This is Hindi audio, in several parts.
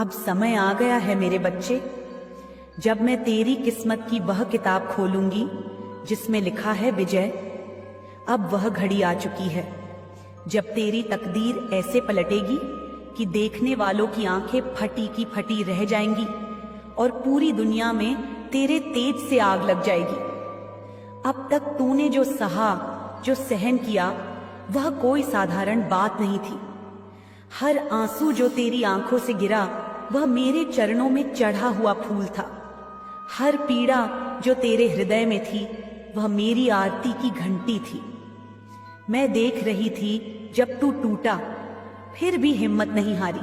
अब समय आ गया है मेरे बच्चे, जब मैं तेरी किस्मत की वह किताब खोलूंगी जिसमें लिखा है विजय। अब वह घड़ी आ चुकी है जब तेरी तकदीर ऐसे पलटेगी कि देखने वालों की आंखें फटी की फटी रह जाएंगी और पूरी दुनिया में तेरे तेज से आग लग जाएगी। अब तक तूने जो सहा, जो सहन किया, वह कोई साधारण बात नहीं थी। हर आंसू जो तेरी आंखों से गिरा वह मेरे चरणों में चढ़ा हुआ फूल था। हर पीड़ा जो तेरे हृदय में थी वह मेरी आरती की घंटी थी। मैं देख रही थी जब तू टूटा, फिर भी हिम्मत नहीं हारी।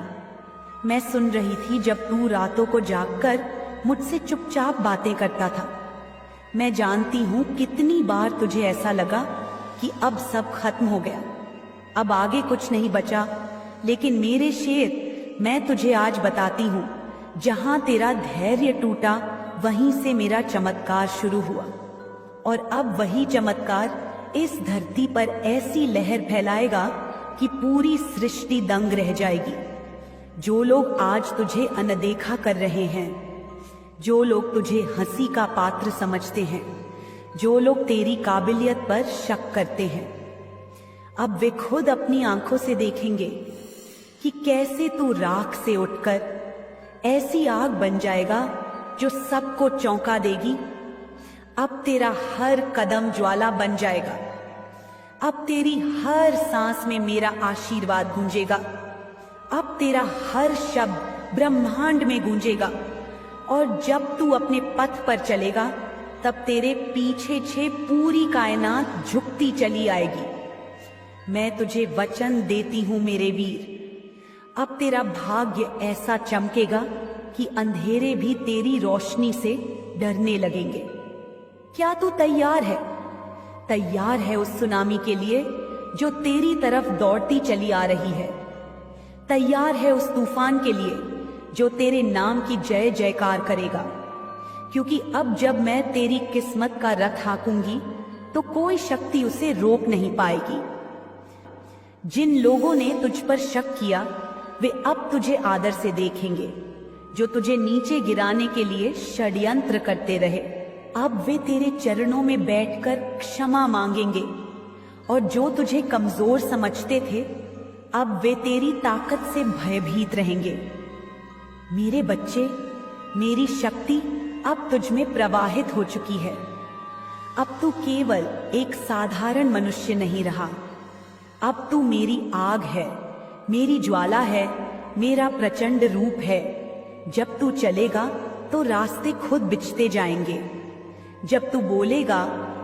मैं सुन रही थी जब तू रातों को जागकर मुझसे चुपचाप बातें करता था। मैं जानती हूँ कितनी बार तुझे ऐसा लगा कि अब सब खत्म हो गया, अब आगे कुछ नहीं बचा। लेकिन मेरे शेर, मैं तुझे आज बताती हूँ, जहाँ तेरा धैर्य टूटा वहीं से मेरा चमत्कार शुरू हुआ। और अब वही चमत्कार इस धरती पर ऐसी लहर फैलाएगा कि पूरी सृष्टि दंग रह जाएगी। जो लोग आज तुझे अनदेखा कर रहे हैं, जो लोग तुझे हंसी का पात्र समझते हैं, जो लोग तेरी काबिलियत पर शक करते हैं, अब वे खुद अपनी आंखों से देखेंगे कि कैसे तू राख से उठकर ऐसी आग बन जाएगा जो सबको चौंका देगी। अब तेरा हर कदम ज्वाला बन जाएगा। अब तेरी हर सांस में मेरा आशीर्वाद गूंजेगा। अब तेरा हर शब्द ब्रह्मांड में गूंजेगा। और जब तू अपने पथ पर चलेगा तब तेरे पीछे पूरी कायनात झुकती चली आएगी। मैं तुझे वचन देती हूँ मेरे वीर, अब तेरा भाग्य ऐसा चमकेगा कि अंधेरे भी तेरी रोशनी से डरने लगेंगे। क्या तू तैयार है? तैयार है उस सुनामी के लिए जो तेरी तरफ दौड़ती चली आ रही है? तैयार है उस तूफान के लिए जो तेरे नाम की जय जयकार करेगा? क्योंकि अब जब मैं तेरी किस्मत का रथ हाँकूंगी तो कोई शक्ति उसे रोक नहीं पाएगी। जिन लोगों ने तुझ पर शक किया वे अब तुझे आदर से देखेंगे। जो तुझे नीचे गिराने के लिए षड्यंत्र करते रहे, अब वे तेरे चरणों में बैठकर क्षमा मांगेंगे। और जो तुझे कमजोर समझते थे, अब वे तेरी ताकत से भयभीत रहेंगे। मेरे बच्चे, मेरी शक्ति अब तुझ में प्रवाहित हो चुकी है। अब तू केवल एक साधारण मनुष्य नहीं रहा, अब तू मेरी आग है, मेरी ज्वाला है, मेरा प्रचंड रूप है। जब तू चलेगा तो रास्ते खुद बिछते जाएंगे। जब तू बोलेगा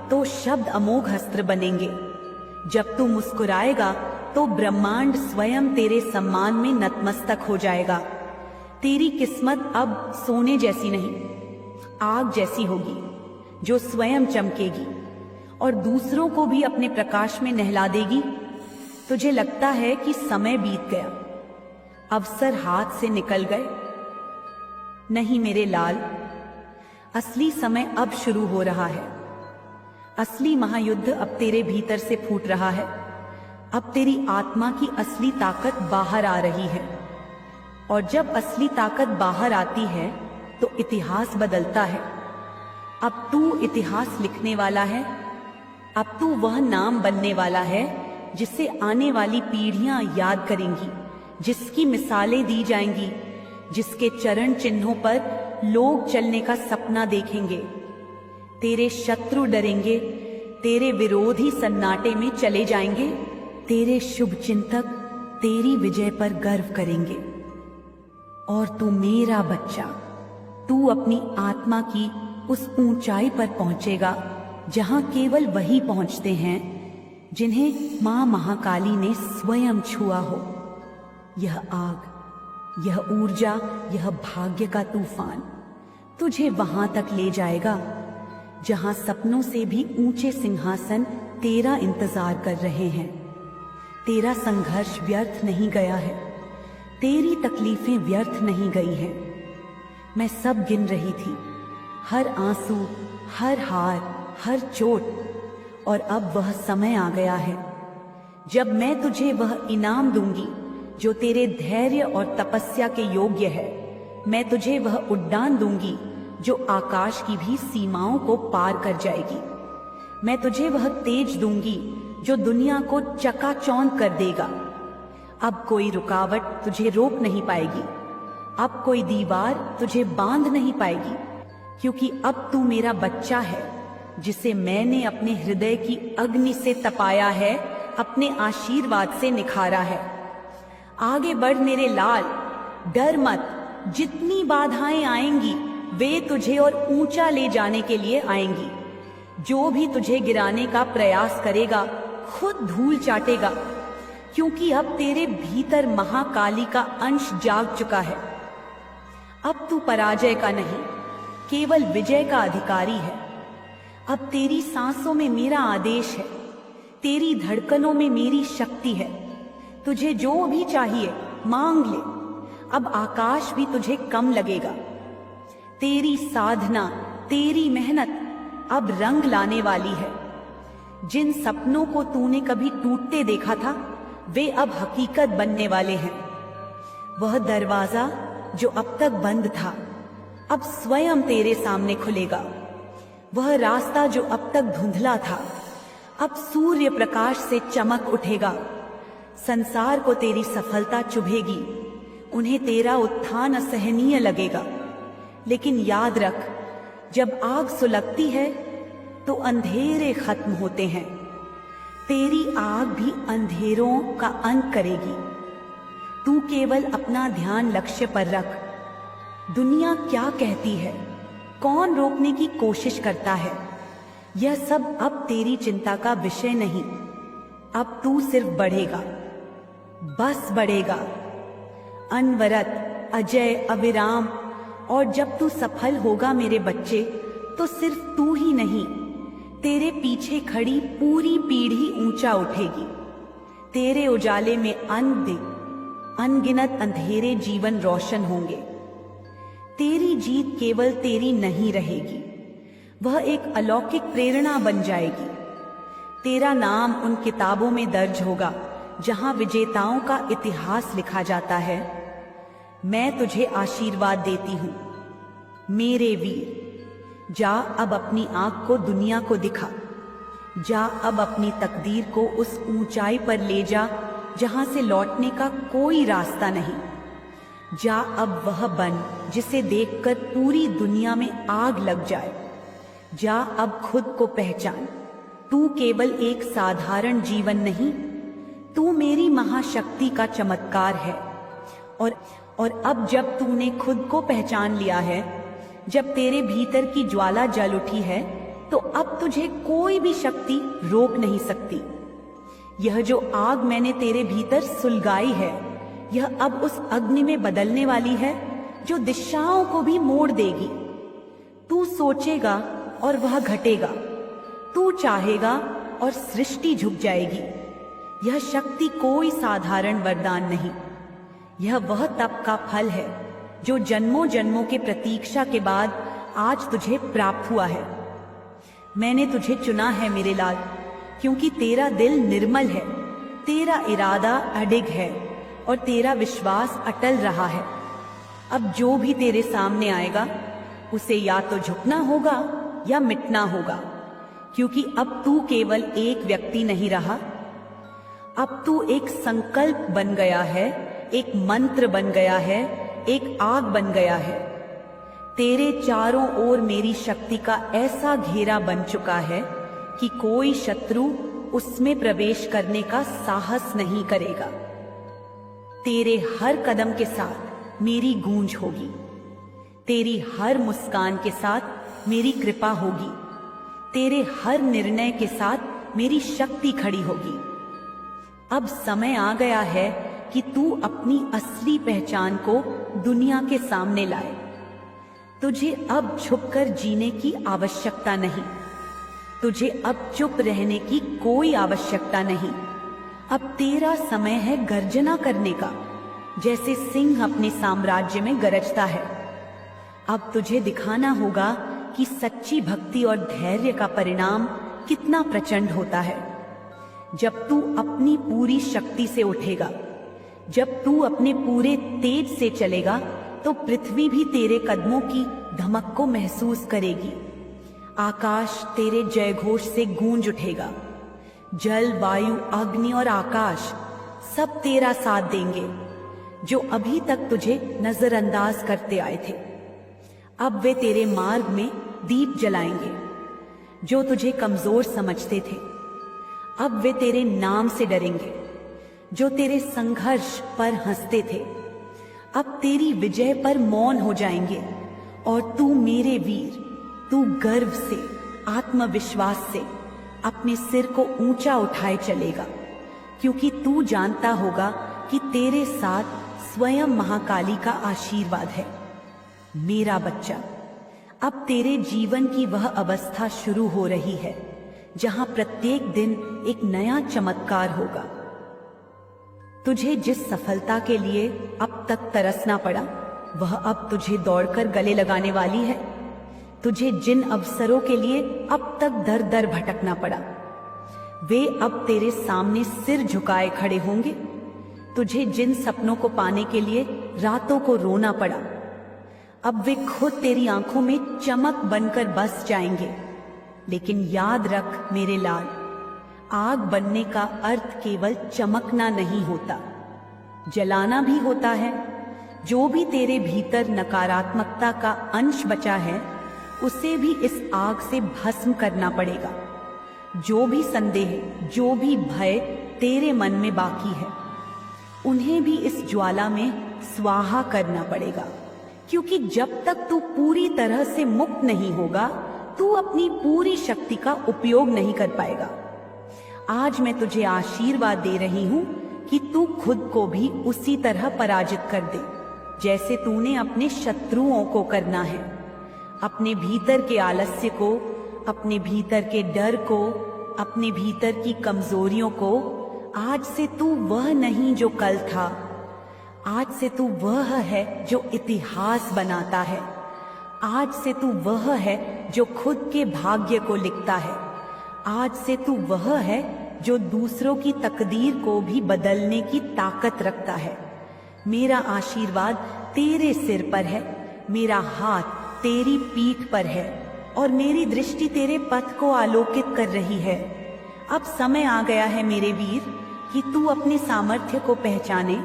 तो शब्द अमोघ अस्त्र बनेंगे। जब तू मुस्कुराएगा तो ब्रह्मांड स्वयं तेरे सम्मान में नतमस्तक हो जाएगा। तेरी किस्मत अब सोने जैसी नहीं, आग जैसी होगी जो स्वयं चमकेगी और दूसरों को भी अपने प्रकाश में नहला देगी। तुझे लगता है कि समय बीत गया, अवसर हाथ से निकल गए? नहीं मेरे लाल, असली समय अब शुरू हो रहा है। असली महायुद्ध अब तेरे भीतर से फूट रहा है। अब तेरी आत्मा की असली ताकत बाहर आ रही है। और जब असली ताकत बाहर आती है तो इतिहास बदलता है। अब तू इतिहास लिखने वाला है। अब तू वह नाम बनने वाला है जिसे आने वाली पीढ़ियां याद करेंगी, जिसकी मिसालें दी जाएंगी, जिसके चरण चिन्हों पर लोग चलने का सपना देखेंगे। तेरे शत्रु डरेंगे, तेरे विरोधी सन्नाटे में चले जाएंगे, तेरे शुभ चिंतक तेरी विजय पर गर्व करेंगे। और तू मेरा बच्चा, तू अपनी आत्मा की उस ऊंचाई पर पहुंचेगा जहां केवल वही पहुंचते हैं जिन्हें मां महाकाली ने स्वयं छुआ हो। यह आग, यह ऊर्जा, यह भाग्य का तूफान तुझे वहां तक ले जाएगा जहां सपनों से भी ऊंचे सिंहासन तेरा इंतजार कर रहे हैं। तेरा संघर्ष व्यर्थ नहीं गया है, तेरी तकलीफें व्यर्थ नहीं गई हैं। मैं सब गिन रही थी, हर आंसू, हर हार, हर चोट। और अब वह समय आ गया है जब मैं तुझे वह इनाम दूंगी जो तेरे धैर्य और तपस्या के योग्य है। मैं तुझे वह उड़ान दूंगी जो आकाश की भी सीमाओं को पार कर जाएगी। मैं तुझे वह तेज दूंगी जो दुनिया को चकाचौंध कर देगा। अब कोई रुकावट तुझे रोक नहीं पाएगी, अब कोई दीवार तुझे बांध नहीं पाएगी, क्योंकि अब तू मेरा बच्चा है जिसे मैंने अपने हृदय की अग्नि से तपाया है, अपने आशीर्वाद से निखारा है। आगे बढ़ मेरे लाल, डर मत। जितनी बाधाएं आएंगी वे तुझे और ऊंचा ले जाने के लिए आएंगी। जो भी तुझे गिराने का प्रयास करेगा खुद धूल चाटेगा, क्योंकि अब तेरे भीतर महाकाली का अंश जाग चुका है। अब तू पराजय का नहीं, केवल विजय का अधिकारी है। अब तेरी सांसों में मेरा आदेश है, तेरी धड़कनों में मेरी शक्ति है। तुझे जो भी चाहिए मांग ले, अब आकाश भी तुझे कम लगेगा। तेरी साधना, तेरी मेहनत अब रंग लाने वाली है। जिन सपनों को तूने कभी टूटते देखा था वे अब हकीकत बनने वाले हैं। वह दरवाजा जो अब तक बंद था अब स्वयं तेरे सामने खुलेगा। वह रास्ता जो अब तक धुंधला था अब सूर्य प्रकाश से चमक उठेगा। संसार को तेरी सफलता चुभेगी, उन्हें तेरा उत्थान असहनीय लगेगा, लेकिन याद रख, जब आग सुलगती है तो अंधेरे खत्म होते हैं। तेरी आग भी अंधेरों का अंत करेगी। तू केवल अपना ध्यान लक्ष्य पर रख। दुनिया क्या कहती है, कौन रोकने की कोशिश करता है, यह सब अब तेरी चिंता का विषय नहीं। अब तू सिर्फ बढ़ेगा, बस बढ़ेगा, अनवरत, अजय, अविराम। और जब तू सफल होगा मेरे बच्चे, तो सिर्फ तू ही नहीं, तेरे पीछे खड़ी पूरी पीढ़ी ऊंचा उठेगी। तेरे उजाले में अनगिनत अंधेरे जीवन रोशन होंगे। तेरी जीत केवल तेरी नहीं रहेगी, वह एक अलौकिक प्रेरणा बन जाएगी। तेरा नाम उन किताबों में दर्ज होगा जहां विजेताओं का इतिहास लिखा जाता है। मैं तुझे आशीर्वाद देती हूं मेरे वीर। जा अब अपनी आंख को दुनिया को दिखा। जा अब अपनी तकदीर को उस ऊंचाई पर ले जा जहां से लौटने का कोई रास्ता नहीं। जा अब वह बन जिसे देखकर पूरी दुनिया में आग लग जाए। जा अब खुद को पहचान। तू केवल एक साधारण जीवन नहीं, तू मेरी महाशक्ति का चमत्कार है। और अब जब तूने खुद को पहचान लिया है, जब तेरे भीतर की ज्वाला जल उठी है, तो अब तुझे कोई भी शक्ति रोक नहीं सकती। यह जो आग मैंने तेरे भीतर सुलगाई है, यह अब उस अग्नि में बदलने वाली है जो दिशाओं को भी मोड़ देगी। तू सोचेगा और वह घटेगा, तू चाहेगा और सृष्टि झुक जाएगी। यह शक्ति कोई साधारण वरदान नहीं, यह वह तप का फल है जो जन्मों जन्मों के प्रतीक्षा के बाद आज तुझे प्राप्त हुआ है। मैंने तुझे चुना है मेरे लाल, क्योंकि तेरा दिल निर्मल है, तेरा इरादा अडिग है और तेरा विश्वास अटल रहा है। अब जो भी तेरे सामने आएगा उसे या तो झुकना होगा या मिटना होगा, क्योंकि अब तू केवल एक व्यक्ति नहीं रहा, अब तू एक संकल्प बन गया है, एक मंत्र बन गया है, एक आग बन गया है। तेरे चारों ओर मेरी शक्ति का ऐसा घेरा बन चुका है कि कोई शत्रु उसमें प्रवेश करने का साहस नहीं करेगा। तेरे हर कदम के साथ मेरी गूंज होगी, तेरी हर मुस्कान के साथ मेरी कृपा होगी, तेरे हर निर्णय के साथ मेरी शक्ति खड़ी होगी। अब समय आ गया है कि तू अपनी असली पहचान को दुनिया के सामने लाए। तुझे अब छुपकर जीने की आवश्यकता नहीं, तुझे अब चुप रहने की कोई आवश्यकता नहीं। अब तेरा समय है गर्जना करने का, जैसे सिंह अपने साम्राज्य में गरजता है। अब तुझे दिखाना होगा कि सच्ची भक्ति और धैर्य का परिणाम कितना प्रचंड होता है। जब तू अपनी पूरी शक्ति से उठेगा, जब तू अपने पूरे तेज से चलेगा, तो पृथ्वी भी तेरे कदमों की धमक को महसूस करेगी। आकाश तेरे जयघोष से गूंज उठेगा। जल, वायु, अग्नि और आकाश सब तेरा साथ देंगे। जो अभी तक तुझे नजरअंदाज करते आए थे, अब वे तेरे मार्ग में दीप जलाएंगे। जो तुझे कमजोर समझते थे, अब वे तेरे नाम से डरेंगे। जो तेरे संघर्ष पर हंसते थे, अब तेरी विजय पर मौन हो जाएंगे। और तू मेरे वीर, तू गर्व से, आत्मविश्वास से अपने सिर को ऊंचा उठाए चलेगा, क्योंकि तू जानता होगा कि तेरे साथ स्वयं महाकाली का आशीर्वाद है। मेरा बच्चा, अब तेरे जीवन की वह अवस्था शुरू हो रही है जहां प्रत्येक दिन एक नया चमत्कार होगा। तुझे जिस सफलता के लिए अब तक तरसना पड़ा, वह अब तुझे दौड़कर गले लगाने वाली है। तुझे जिन अवसरों के लिए अब तक दर दर भटकना पड़ा, वे अब तेरे सामने सिर झुकाए खड़े होंगे। तुझे जिन सपनों को पाने के लिए रातों को रोना पड़ा, अब वे खुद तेरी आंखों में चमक बनकर बस जाएंगे। लेकिन याद रख मेरे लाल, आग बनने का अर्थ केवल चमकना नहीं होता, जलाना भी होता है। जो भी तेरे भीतर नकारात्मकता का अंश बचा है, उसे भी इस आग से भस्म करना पड़ेगा। जो भी संदेह, जो भी भय तेरे मन में बाकी है, उन्हें भी इस ज्वाला में स्वाहा करना पड़ेगा। क्योंकि जब तक तू पूरी तरह से मुक्त नहीं होगा, तू अपनी पूरी शक्ति का उपयोग नहीं कर पाएगा। आज मैं तुझे आशीर्वाद दे रही हूँ कि तू खुद को भी उसी तरह पराजित कर दे जैसे तूने अपने शत्रुओं को करना है। अपने भीतर के आलस्य को, अपने भीतर के डर को, अपने भीतर की कमजोरियों को, आज से तू वह नहीं जो कल था। आज से तू वह है जो इतिहास बनाता है। आज से तू वह है जो खुद के भाग्य को लिखता है। आज से तू वह है जो दूसरों की तकदीर को भी बदलने की ताकत रखता है। मेरा आशीर्वाद तेरे सिर पर है, मेरा हाथ तेरी पीठ पर है और मेरी दृष्टि तेरे पथ को आलोकित कर रही है। अब समय आ गया है मेरे वीर कि तू अपने सामर्थ्य को पहचाने।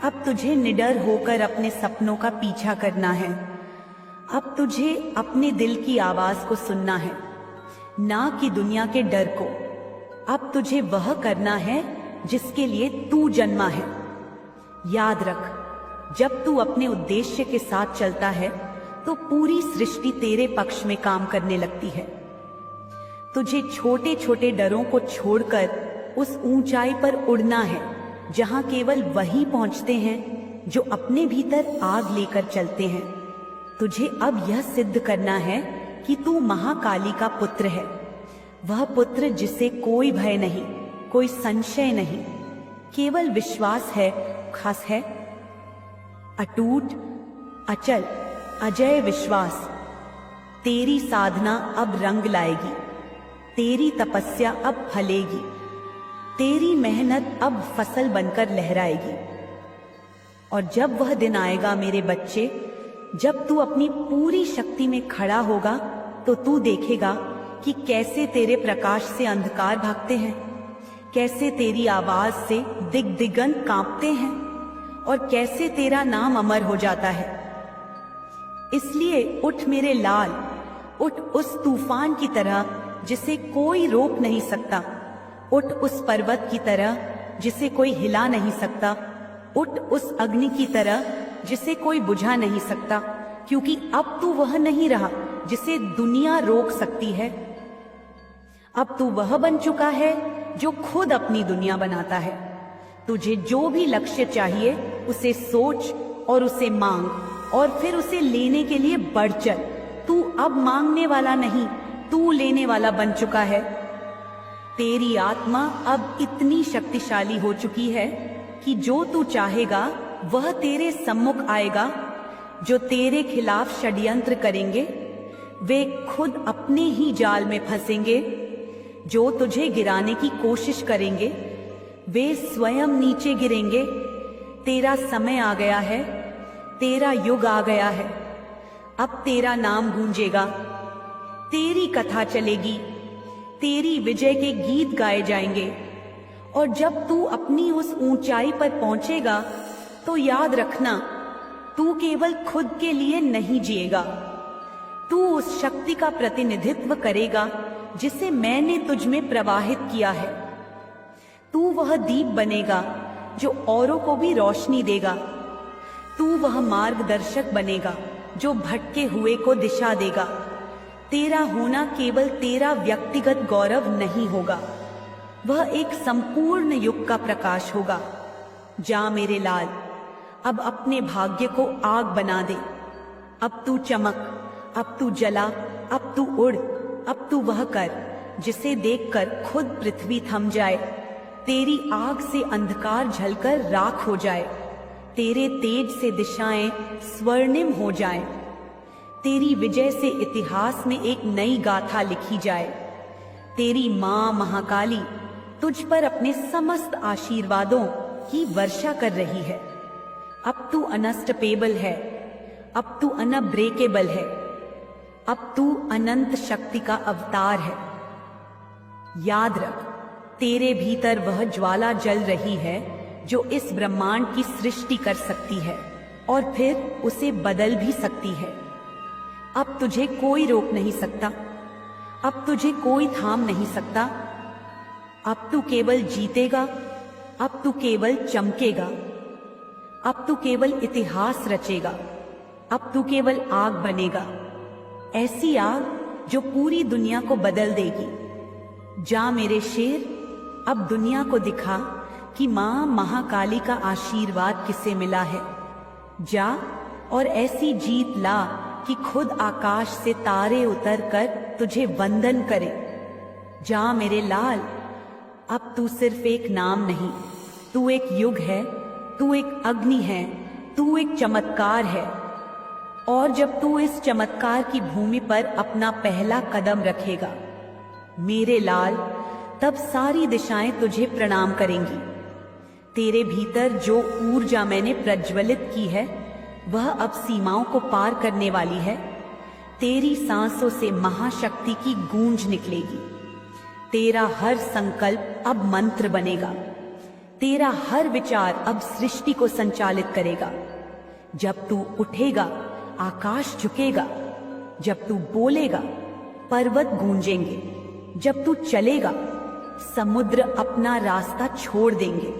अब तुझे निडर होकर अपने सपनों का पीछा करना है। अब तुझे अपने दिल की आवाज को सुनना है, ना कि दुनिया के डर को। अब तुझे वह करना है जिसके लिए तू जन्मा है। याद रख, जब तू अपने उद्देश्य के साथ चलता है तो पूरी सृष्टि तेरे पक्ष में काम करने लगती है। तुझे छोटे छोटे डरों को छोड़कर उस ऊंचाई पर उड़ना है जहां केवल वही पहुंचते हैं जो अपने भीतर आग लेकर चलते हैं। तुझे अब यह सिद्ध करना है कि तू महाकाली का पुत्र है, वह पुत्र जिसे कोई भय नहीं, कोई संशय नहीं, केवल विश्वास है, खास है, अटूट, अचल, अजय विश्वास। तेरी साधना अब रंग लाएगी, तेरी तपस्या अब फलेगी, तेरी मेहनत अब फसल बनकर लहराएगी। और जब वह दिन आएगा मेरे बच्चे, जब तू अपनी पूरी शक्ति में खड़ा होगा, तो तू देखेगा कि कैसे तेरे प्रकाश से अंधकार भागते हैं, कैसे तेरी आवाज से दिग्दिगंत कांपते हैं और कैसे तेरा नाम अमर हो जाता है। इसलिए उठ मेरे लाल, उठ उस तूफान की तरह जिसे कोई रोक नहीं सकता। उठ उस पर्वत की तरह जिसे कोई हिला नहीं सकता। उठ उस अग्नि की तरह जिसे कोई बुझा नहीं सकता, क्योंकि अब तू वह नहीं रहा जिसे दुनिया रोक सकती है। अब तू वह बन चुका है जो खुद अपनी दुनिया बनाता है। तुझे जो भी लक्ष्य चाहिए उसे सोच और उसे मांग और फिर उसे लेने के लिए बढ़ चल। तू अब मांगने वाला नहीं, तू लेने वाला बन चुका है। तेरी आत्मा अब इतनी शक्तिशाली हो चुकी है कि जो तू चाहेगा वह तेरे सम्मुख आएगा। जो तेरे खिलाफ षड्यंत्र करेंगे वे खुद अपने ही जाल में फंसेंगे। जो तुझे गिराने की कोशिश करेंगे वे स्वयं नीचे गिरेंगे। तेरा समय आ गया है, तेरा युग आ गया है। अब तेरा नाम गूंजेगा, तेरी कथा चलेगी, तेरी विजय के गीत गाए जाएंगे। और जब तू अपनी उस ऊंचाई पर पहुंचेगा तो याद रखना, तू केवल खुद के लिए नहीं जिएगा, तू उस शक्ति का प्रतिनिधित्व करेगा जिसे मैंने तुझ में प्रवाहित किया है। तू वह दीप बनेगा जो औरों को भी रोशनी देगा। तू वह मार्गदर्शक बनेगा जो भटके हुए को दिशा देगा। तेरा होना केवल तेरा व्यक्तिगत गौरव नहीं होगा, वह एक संपूर्ण युग का प्रकाश होगा। जा मेरे लाल, अब अपने भाग्य को आग बना दे। अब तू चमक, अब तू जला, अब तू उड़, अब तू वह कर जिसे देखकर खुद पृथ्वी थम जाए। तेरी आग से अंधकार झलकर राख हो जाए, तेरे तेज से दिशाएं स्वर्णिम हो जाएं। तेरी विजय से इतिहास में एक नई गाथा लिखी जाए। तेरी मां महाकाली तुझ पर अपने समस्त आशीर्वादों की वर्षा कर रही है। अब तू अनस्टपेबल है, अब तू अनब्रेकेबल है, अब तू अनंत शक्ति का अवतार है। याद रख, तेरे भीतर वह ज्वाला जल रही है जो इस ब्रह्मांड की सृष्टि कर सकती है और फिर उसे बदल भी सकती है। अब तुझे कोई रोक नहीं सकता, अब तुझे कोई थाम नहीं सकता। अब तू केवल जीतेगा, अब तू केवल चमकेगा, अब तू केवल इतिहास रचेगा, अब तू केवल आग बनेगा, ऐसी आग जो पूरी दुनिया को बदल देगी। जा मेरे शेर, अब दुनिया को दिखा कि मां महाकाली का आशीर्वाद किसे मिला है। जा और ऐसी जीत ला कि खुद आकाश से तारे उतर कर तुझे वंदन करे। जा मेरे लाल, अब तू सिर्फ एक नाम नहीं, तू एक युग है, तू एक अग्नि है, तू एक चमत्कार है। और जब तू इस चमत्कार की भूमि पर अपना पहला कदम रखेगा मेरे लाल, तब सारी दिशाएं तुझे प्रणाम करेंगी। तेरे भीतर जो ऊर्जा मैंने प्रज्वलित की है वह अब सीमाओं को पार करने वाली है। तेरी सांसों से महाशक्ति की गूंज निकलेगी। तेरा हर संकल्प अब मंत्र बनेगा, तेरा हर विचार अब सृष्टि को संचालित करेगा। जब तू उठेगा आकाश झुकेगा, जब तू बोलेगा पर्वत गूंजेंगे, जब तू चलेगा समुद्र अपना रास्ता छोड़ देंगे।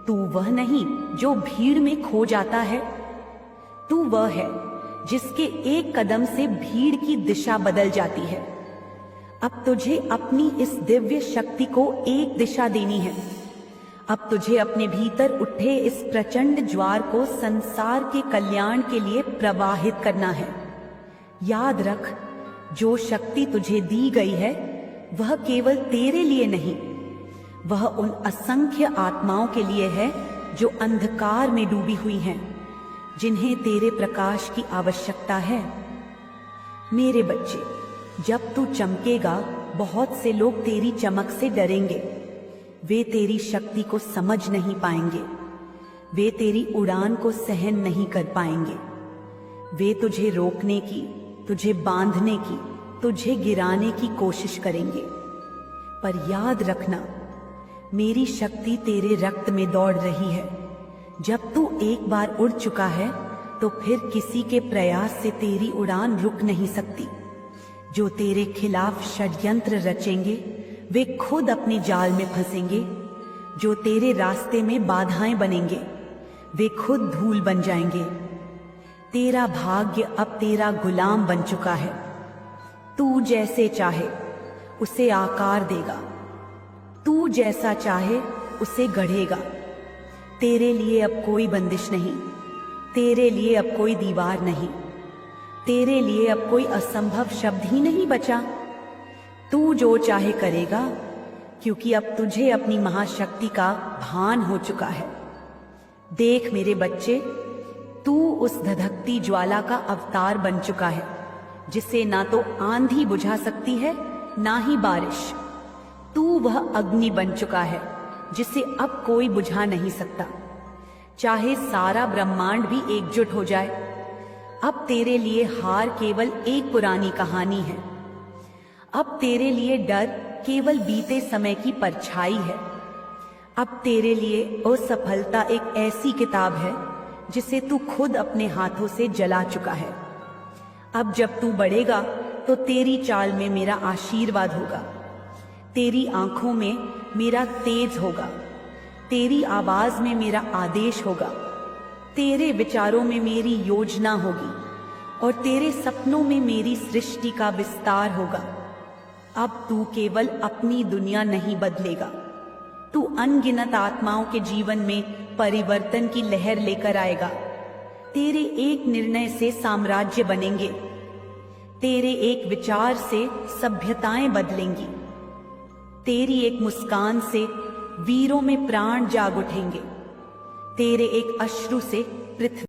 तू वह नहीं जो भीड़ में खो जाता है, तू वह है जिसके एक कदम से भीड़ की दिशा बदल जाती है। अब तुझे अपनी इस दिव्य शक्ति को एक दिशा देनी है। अब तुझे अपने भीतर उठे इस प्रचंड ज्वार को संसार के कल्याण के लिए प्रवाहित करना है। याद रख, जो शक्ति तुझे दी गई है वह केवल तेरे लिए नहीं, वह उन असंख्य आत्माओं के लिए है जो अंधकार में डूबी हुई हैं, जिन्हें तेरे प्रकाश की आवश्यकता है। मेरे बच्चे, जब तू चमकेगा बहुत से लोग तेरी चमक से डरेंगे। वे तेरी शक्ति को समझ नहीं पाएंगे, वे तेरी उड़ान को सहन नहीं कर पाएंगे। वे तुझे रोकने की, तुझे बांधने की, तुझे गिराने की कोशिश करेंगे। पर याद रखना, मेरी शक्ति तेरे रक्त में दौड़ रही है। जब तू एक बार उड़ चुका है तो फिर किसी के प्रयास से तेरी उड़ान रुक नहीं सकती। जो तेरे खिलाफ षड्यंत्र रचेंगे वे खुद अपने जाल में फंसेंगे। जो तेरे रास्ते में बाधाएं बनेंगे वे खुद धूल बन जाएंगे। तेरा भाग्य अब तेरा गुलाम बन चुका है। तू जैसे चाहे उसे आकार देगा, तू जैसा चाहे उसे गढ़ेगा। तेरे लिए अब कोई बंदिश नहीं, तेरे लिए अब कोई दीवार नहीं, तेरे लिए अब कोई असंभव शब्द ही नहीं बचा। तू जो चाहे करेगा, क्योंकि अब तुझे अपनी महाशक्ति का भान हो चुका है। देख मेरे बच्चे, तू उस धधकती ज्वाला का अवतार बन चुका है, जिसे ना तो आंधी बुझा सकती है ना ही बारिश। तू वह अग्नि बन चुका है जिसे अब कोई बुझा नहीं सकता। चाहे सारा ब्रह्मांड भी एकजुट हो जाए। अब तेरे लिए हार केवल एक पुरानी कहानी है। अब तेरे लिए डर केवल बीते समय की परछाई है। अब तेरे लिए असफलता एक ऐसी किताब है जिसे तू खुद अपने हाथों से जला चुका है। अब जब तू बढ़ेगा तो तेरी चाल में मेरा आशीर्वाद होगा, तेरी आंखों में मेरा तेज होगा, तेरी आवाज में मेरा आदेश होगा, तेरे विचारों में मेरी योजना होगी और तेरे सपनों में मेरी सृष्टि का विस्तार होगा। अब तू केवल अपनी दुनिया नहीं बदलेगा, तू अनगिनत आत्माओं के जीवन में परिवर्तन की लहर लेकर आएगा। तेरे एक निर्णय से साम्राज्य बनेंगे, तेरे एक विचार से सभ्यताएं बदलेंगी, तेरी एक मुस्कान से वीरों में प्राण जाग उठेंगे, तेरे एक अश्रु से पृथ्वी